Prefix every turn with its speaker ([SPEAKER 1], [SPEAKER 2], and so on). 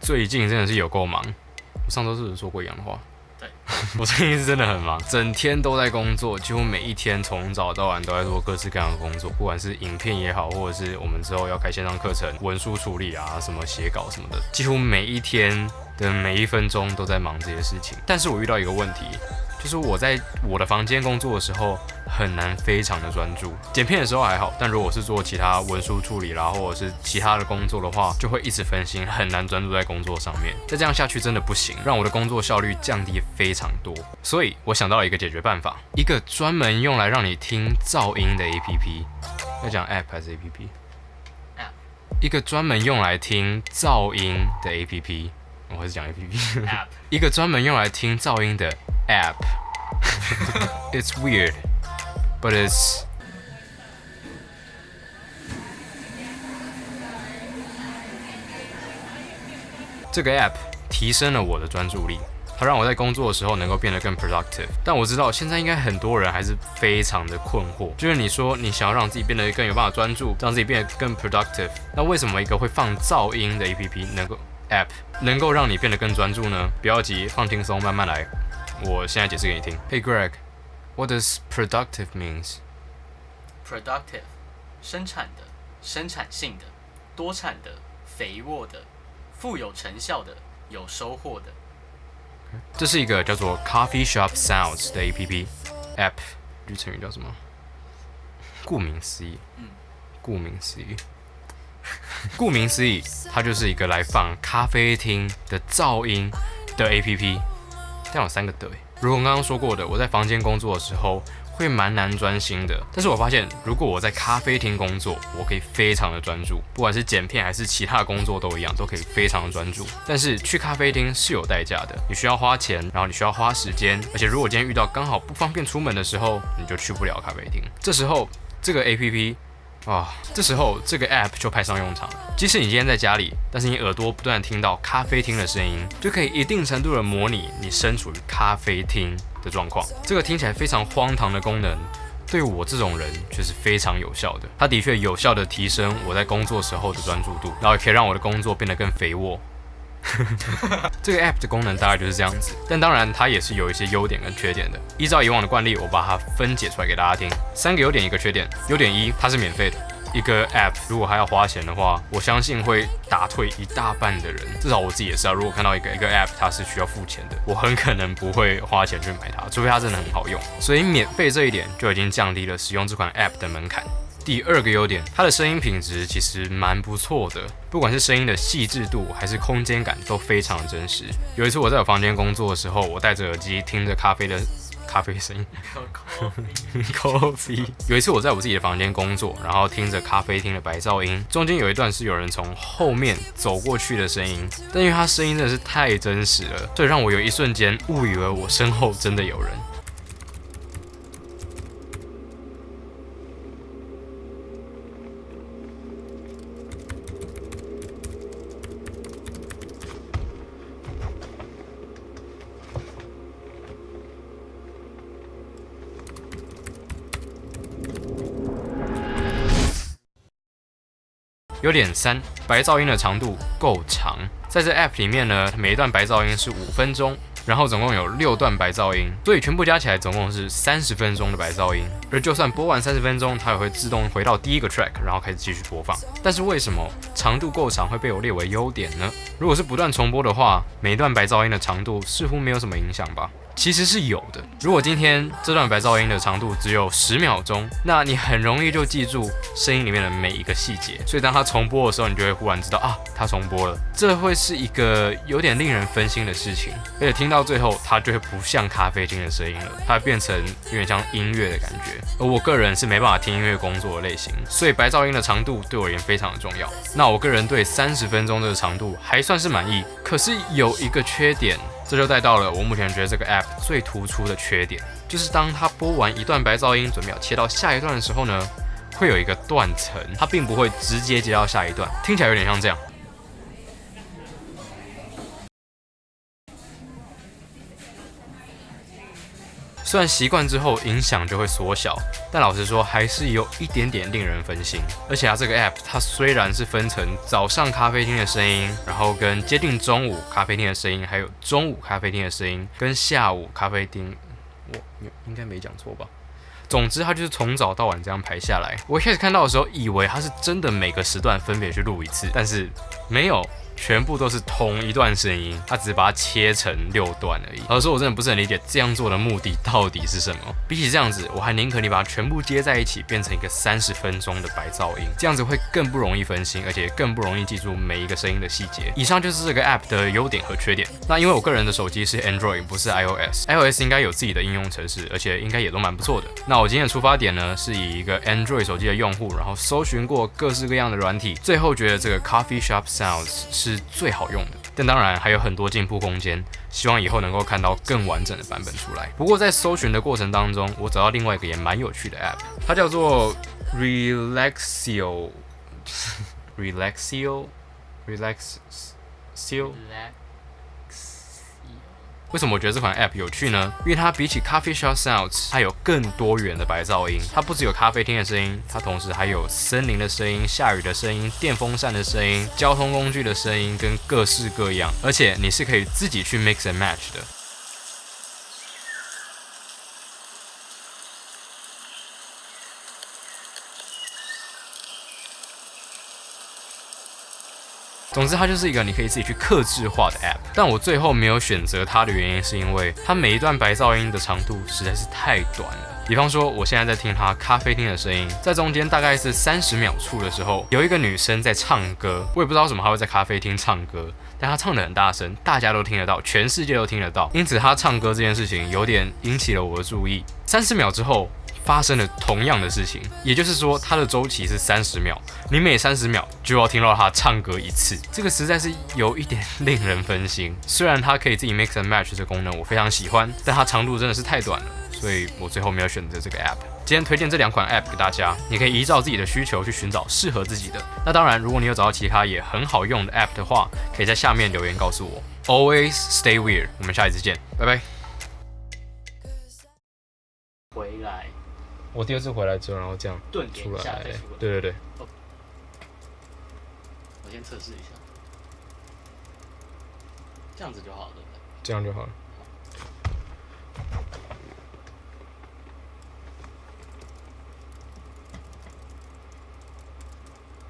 [SPEAKER 1] 最近真的是有够忙。我上周是不是说过一样的话？
[SPEAKER 2] 对，
[SPEAKER 1] 我最近是真的很忙，整天都在工作，几乎每一天从早到晚都在做各式各样的工作，不管是影片也好，或者是我们之后要开线上课程、文书处理啊、什么写稿什么的，几乎每一天的每一分钟都在忙这些事情。但是我遇到一个问题，就是我在我的房间工作的时候很难非常的专注，剪片的时候还好，但如果是做其他文书处理啦，或者是其他的工作的话，就会一直分心，很难专注在工作上面。再这样下去真的不行，让我的工作效率降低非常多。所以我想到了一个解决办法，一个专门用来让你听噪音的 APP。要讲 App 还是 APP？App。一个专门用来听噪音的 APP。我还是讲 APP。App。一个专门用来听噪音的 App。It's weird, but it's 这个 App 提升了我的专注力，它让我在工作的时候能够变得更 productive。但我知道现在应该很多人还是非常的困惑，就是你说你想要让自己变得更有办法专注，让自己变得更 productive， 那为什么一个会放噪音的 APP 能够让你变得更专注呢？不要急，放轻松，慢慢来。我现在解释给你听。Hey Greg, what does productive means?
[SPEAKER 2] Productive， 生产的、生产性的、多产的、肥沃的、富有成效的、有收获的。
[SPEAKER 1] 这是一个叫做 Coffee Shop Sounds 的 App， 这句成语叫什么？顾名思义，顾名思义，它就是一个来放咖啡厅的噪音的 APP。这样有3个的。如我刚刚说过的，我在房间工作的时候会蛮难专心的。但是我发现，如果我在咖啡厅工作，我可以非常的专注，不管是剪片还是其他的工作都一样，都可以非常的专注。但是去咖啡厅是有代价的，你需要花钱，然后你需要花时间，而且如果今天遇到刚好不方便出门的时候，你就去不了咖啡厅。这时候这个 App 就派上用场了。即使你今天在家里，但是你耳朵不断听到咖啡厅的声音，就可以一定程度的模拟你身处于咖啡厅的状况。这个听起来非常荒唐的功能，对我这种人却是非常有效的。它的确有效的提升我在工作时候的专注度，然后也可以让我的工作变得更肥沃。这个 App 的功能大概就是这样子，但当然它也是有一些优点跟缺点的。依照以往的惯例，我把它分解出来给大家听。3个优点，1个缺点。优点1，它是免费的。一个 App 如果还要花钱的话，我相信会打退一大半的人。至少我自己也是啊。如果看到一个 App 它是需要付钱的，我很可能不会花钱去买它，除非它真的很好用。所以免费这一点就已经降低了使用这款 App 的门槛。第2个优点，它的声音品质其实蛮不错的，不管是声音的细致度还是空间感都非常的真实。有一次我在我房间工作的时候，我戴着耳机听着咖啡声音，Coffee。有一次我在我自己的房间工作，然后听着咖啡厅的白噪音，中间有一段是有人从后面走过去的声音，但因为它声音真的是太真实了，所以让我有一瞬间误以为我身后真的有人。优点3，白噪音的长度够长。在这 App 里面呢，每一段白噪音是5分钟，然后总共有6段白噪音，所以全部加起来总共是30分钟的白噪音。而就算播完30分钟，它也会自动回到第1个 track， 然后开始继续播放。但是为什么长度够长会被我列为优点呢？如果是不断重播的话，每一段白噪音的长度似乎没有什么影响吧？其实是有的。如果今天这段白噪音的长度只有10秒钟，那你很容易就记住声音里面的每一个细节，所以当它重播的时候，你就会忽然知道啊，它重播了。这会是一个有点令人分心的事情，而且听到最后，它就会不像咖啡厅的声音了，它会变成有点像音乐的感觉。而我个人是没办法听音乐工作的类型，所以白噪音的长度对我而言非常的重要。那我个人对30分钟这个长度还算是满意，可是有一个缺点。这就带到了我目前觉得这个 App 最突出的缺点，就是当它播完一段白噪音，准备要切到下一段的时候呢，会有一个断层，它并不会直接接到下一段，听起来有点像这样。虽然习惯之后影响就会缩小，但老实说还是有一点点令人分心。而且这个 app 它虽然是分成早上咖啡厅的声音，然后跟接近中午咖啡厅的声音，还有中午咖啡厅的声音，跟下午咖啡厅，我应该没讲错吧？总之，它就是从早到晚这样排下来。我一开始看到的时候，以为它是真的每个时段分别去录一次，但是没有。全部都是同一段声音，它只是把它切成6段而已。老实说，我真的不是很理解这样做的目的到底是什么。比起这样子，我还宁可你把它全部接在一起，变成一个30分钟的白噪音，这样子会更不容易分心，而且更不容易记住每一个声音的细节。以上就是这个 app 的优点和缺点。那因为我个人的手机是 Android， 不是 iOS，iOS 应该有自己的应用程式，而且应该也都蛮不错的。那我今天的出发点呢，是以一个 Android 手机的用户，然后搜寻过各式各样的软体，最后觉得这个 Coffee Shop Sounds 是最好用的，但当然还有很多进步空间，希望以后能够看到更完整的版本出来。不过在搜寻的过程当中，我找到另外一个也蛮有趣的 app， 它叫做 Relaxio。为什么我觉得这款 app 有趣呢？因为它比起 Coffee Shop Sounds， 它有更多元的白噪音。它不只有咖啡厅的声音，它同时还有森林的声音、下雨的声音、电风扇的声音、交通工具的声音，跟各式各样。而且你是可以自己去 mix and match 的。总之，它就是一个你可以自己去客制化的 app。但我最后没有选择它的原因，是因为它每一段白噪音的长度实在是太短了。比方说，我现在在听它咖啡厅的声音，在中间大概是30秒处的时候，有一个女生在唱歌，我也不知道为什么她会在咖啡厅唱歌，但她唱得很大声，大家都听得到，全世界都听得到。因此，她唱歌这件事情有点引起了我的注意。30秒之后，发生了同样的事情，也就是说，它的周期是30秒，你每30秒就要听到它唱歌一次，这个实在是有一点令人分心。虽然它可以自己 mix and match 这功能我非常喜欢，但它长度真的是太短了，所以我最后没有选择这个 app。今天推荐这2款 app 给大家，你可以依照自己的需求去寻找适合自己的。那当然，如果你有找到其他也很好用的 app 的话，可以在下面留言告诉我。Always stay weird， 我们下一次见，拜拜。
[SPEAKER 2] 回来。
[SPEAKER 1] 我第2次回来之后，然后这样出来，对。
[SPEAKER 2] 我先测试一下，这样子就好了，对不对？
[SPEAKER 1] 这样就好了。